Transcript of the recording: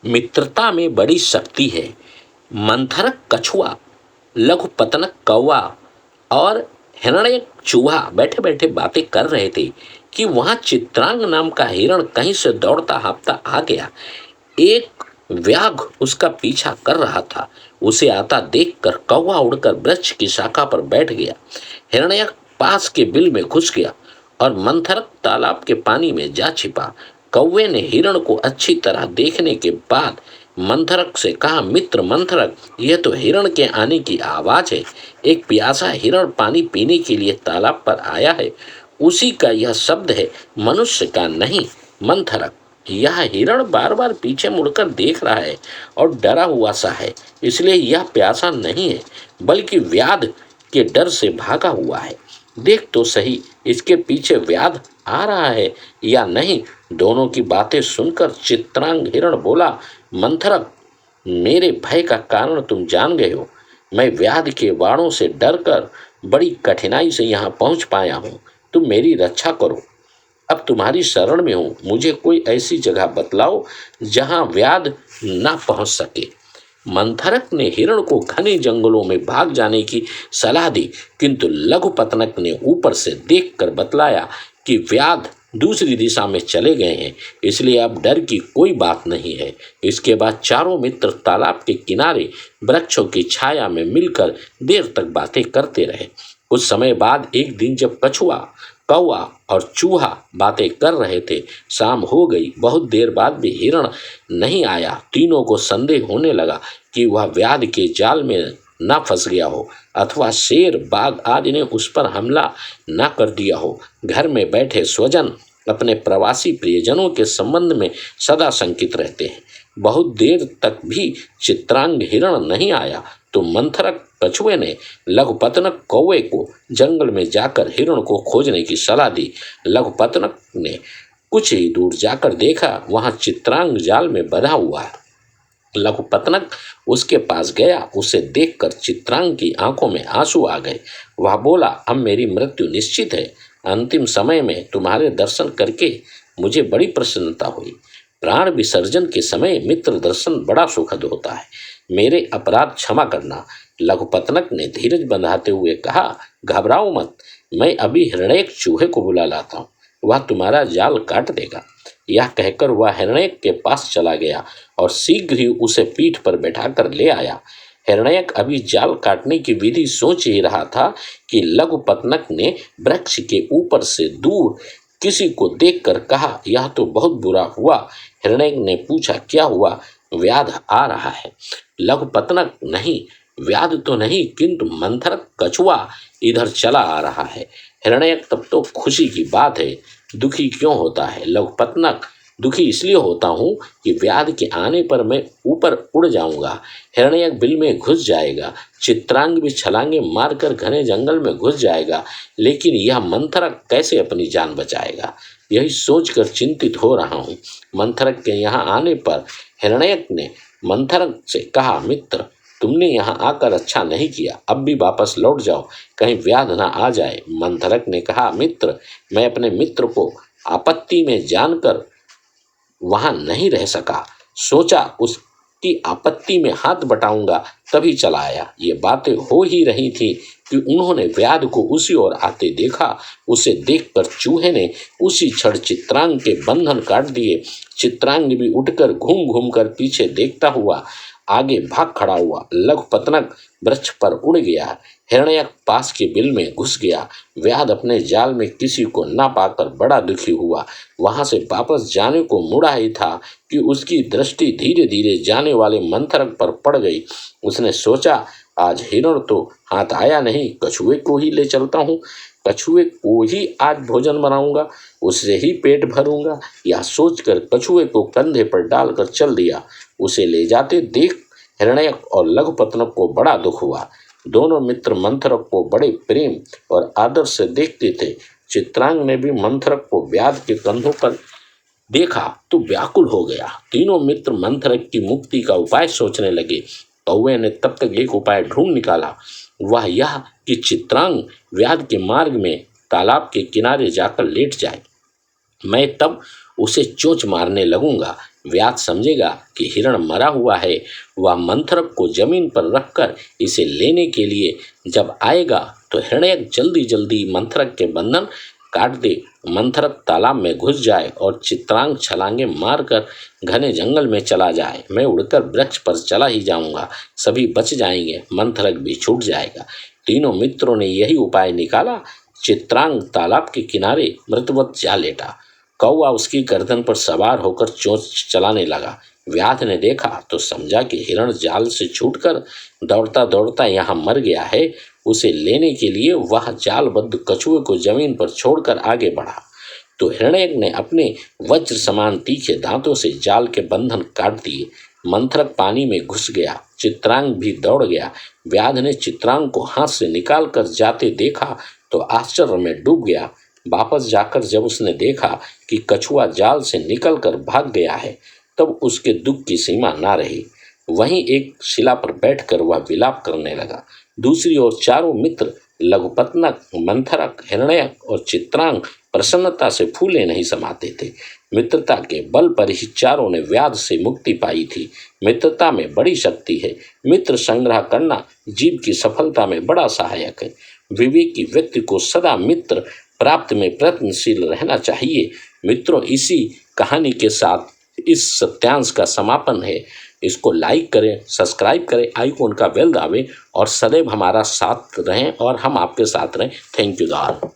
मित्रता में बड़ी शक्ति है। मंथरक कछुआ, लघुपतनक कौवा और हिरण्यक चूहा बैठे बैठे बातें कर रहे थे कि वहां चित्रांग नाम का हिरण कहीं से दौड़ता हाँफता आ गया। एक व्याघ्र उसका पीछा कर रहा था। उसे आता देखकर कौवा उड़कर वृक्ष की शाखा पर बैठ गया। हिरण्यक पास के बिल में घुस गया और मंथरक तालाब के पानी में जा छिपा। कौवे ने हिरण को अच्छी तरह देखने के बाद मंथरक से कहा, मित्र मंथरक, यह तो हिरण के आने की आवाज है। एक प्यासा हिरण पानी पीने के लिए तालाब पर आया है। उसी का यह शब्द है, मनुष्य का नहीं। मंथरक, यह हिरण बार बार पीछे मुड़कर देख रहा है और डरा हुआ सा है, इसलिए यह प्यासा नहीं है, बल्कि व्याध के डर से भागा हुआ है। देख तो सही, इसके पीछे व्याध आ रहा है या नहीं। दोनों की बातें सुनकर चित्रांग हिरण बोला, मंथरक, मेरे भय का कारण तुम जान गए हो। मैं व्याध के वाणों से डरकर बड़ी कठिनाई से यहाँ पहुँच पाया हूँ। तुम मेरी रक्षा करो। अब तुम्हारी शरण में हूँ। मुझे कोई ऐसी जगह बतलाओ जहाँ व्याध ना पहुँच सके। मंथरक ने हिरण को घने जंगलों में भाग जाने की सलाह दी, किंतु लघुपतनक ने ऊपर से देखकर बतलाया कि व्याध दूसरी दिशा में चले गए हैं, इसलिए अब डर की कोई बात नहीं है। इसके बाद चारों मित्र तालाब के किनारे वृक्षों की छाया में मिलकर देर तक बातें करते रहे। कुछ समय बाद एक दिन जब कछुआ, कौवा और चूहा बातें कर रहे थे, शाम हो गई। बहुत देर बाद भी हिरण नहीं आया। तीनों को संदेह होने लगा कि वह व्याध के जाल में ना फंस गया हो अथवा शेर, बाघ आदि ने उस पर हमला ना कर दिया हो। घर में बैठे स्वजन अपने प्रवासी प्रियजनों के संबंध में सदा शंकित रहते हैं। बहुत देर तक भी चित्रांग हिरण नहीं आया तो मंथरक कछुए ने लघुपतनक कौवे को जंगल में जाकर हिरण को खोजने की सलाह दी। लघुपतनक ने कुछ ही दूर जाकर देखा, वहां चित्रांग जाल में बंधा हुआ है। लघुपतनक उसके पास गया। उसे देखकर चित्रांग की आंखों में आंसू आ गए। वह बोला, अब मेरी मृत्यु निश्चित है। अंतिम समय में तुम्हारे दर्शन करके मुझे बड़ी प्रसन्नता हुई। प्राण विसर्जन के समय मित्र दर्शन बड़ा सुखद होता है। मेरे अपराध क्षमा करना। लघुपतनक ने धीरज बंधाते हुए कहा, घबराओ मत, मैं अभी हिरण्यक चूहे को बुला लाता हूँ, वह तुम्हारा जाल काट देगा। यह कहकर वह हिरण्यक के पास चला गया और शीघ्र ही उसे पीठ पर बैठाकर ले आया। हिरण्यक अभी जाल काटने की विधि सोच ही रहा था कि लघुपतनक ने वृक्ष के ऊपर से दूर किसी को देखकर कहा, यह तो बहुत बुरा हुआ। हिरण्यक ने पूछा, क्या हुआ? व्याध आ रहा है। लघुपतनक, नहीं, व्याध तो नहीं, किंतु मंथरक कछुआ इधर चला आ रहा है। हिरण्यक, तब तो खुशी की बात है। दुखी क्यों होता है? लघुपतनक, दुखी इसलिए होता हूँ कि व्याध के आने पर मैं ऊपर उड़ जाऊंगा। हिरण्यक बिल में घुस जाएगा। चित्रांग भी छलांगे मारकर घने जंगल में घुस जाएगा, लेकिन यह मंथरक कैसे अपनी जान बचाएगा? यही सोचकर चिंतित हो रहा हूँ। मंथरक के यहाँ आने पर हिरण्यक ने मंथरक से कहा, मित्र, तुमने यहाँ आकर अच्छा नहीं किया। अब भी वापस लौट जाओ, कहीं व्याध ना आ जाए। मंथरक ने कहा, मित्र, मैं अपने मित्र को आपत्ति में जानकर वहां नहीं रह सका। सोचा उसकी आपत्ति में हाथ बटाऊंगा, तभी चला आया। ये बातें हो ही रही थी कि उन्होंने व्याध को उसी ओर आते देखा। उसे देखकर चूहे ने उसी क्षण चित्रांग के बंधन काट दिए। चित्रांग भी उठकर घूम घूम कर पीछे देखता हुआ आगे भाग खड़ा हुआ। लघुपतनक वृक्ष पर उड़ गया। हिरण्यक पास के बिल में घुस गया। व्याध अपने जाल में किसी को ना पाकर बड़ा दुखी हुआ। वहां से वापस जाने को मुड़ा ही था कि उसकी दृष्टि धीरे धीरे जाने वाले मंथरक पर पड़ गई। उसने सोचा, आज हिरण तो हाथ आया नहीं, कछुए को ही ले चलता हूँ। कछुए को ही आज भोजन बनाऊंगा, उससे ही पेट भरूंगा। यह सोचकर कछुए को कंधे पर डालकर चल दिया। उसे ले जाते देख हिरण्यक और लघुपतनक को बड़ा दुख हुआ। दोनों मित्र मंथरक को बड़े प्रेम और आदर से देखते थे। चित्रांग ने भी मंथरक को व्याध के कंधों पर देखा तो व्याकुल हो गया। तीनों मित्र मंथरक की मुक्ति का उपाय सोचने लगे। कौवे ने तब तक एक उपाय ढूंढ निकाला, वह यह कि चित्रांग व्याध के मार्ग में तालाब के किनारे जाकर लेट जाए। मैं तब उसे चोंच मारने लगूंगा। व्याध समझेगा कि हिरण मरा हुआ है, वह मंथरक को जमीन पर रखकर इसे लेने के लिए जब आएगा तो हिरण्यक जल्दी जल्दी मंथरक के बंधन काट दे, मंथरक तालाब में घुस जाए और चित्रांग छलांगे मारकर घने जंगल में चला जाए। मैं उड़कर वृक्ष पर चला ही जाऊंगा, सभी बच जाएंगे, मंथरक भी छूट जाएगा। तीनों मित्रों ने यही उपाय निकाला। चित्रांग तालाब के किनारे मृतवत जा लेटा। कौवा उसकी गर्दन पर सवार होकर चोंच चलाने लगा। व्याध ने देखा तो समझा कि हिरण जाल से छूटकर दौड़ता दौड़ता यहाँ मर गया है। उसे लेने के लिए वह जालबद्ध कछुए को जमीन पर छोड़कर आगे बढ़ा तो हिरण्यक ने अपने वज्र समान तीखे दांतों से जाल के बंधन काट दिए। मंथरक पानी में घुस गया, चित्रांग भी दौड़ गया। व्याध ने चित्रांग को हाथ से निकाल कर जाते देखा तो आश्चर्य में डूब गया। वापस जाकर जब उसने देखा कि कछुआ जाल से निकलकर भाग गया है, तब उसके दुख की सीमा ना रही। वहीं एक शिला पर बैठकर वह विलाप करने लगा। दूसरी ओर चारों मित्र लघुपतनक, मंथरक, हिरण्यक और चित्रांग प्रसन्नता से फूले नहीं समाते थे। मित्रता के बल पर ही चारों ने व्याध से मुक्ति पाई थी। मित्रता में बड़ी शक्ति है। मित्र संग्रह करना जीव की सफलता में बड़ा सहायक है। विवेकी व्यक्ति को सदा मित्र प्राप्त में प्रयत्नशील रहना चाहिए। मित्रों, इसी कहानी के साथ इस सत्यांश का समापन है। इसको लाइक करें, सब्सक्राइब करें, आइकॉन का बेल दाबें और सदैव हमारा साथ रहें और हम आपके साथ रहें। Thank you all.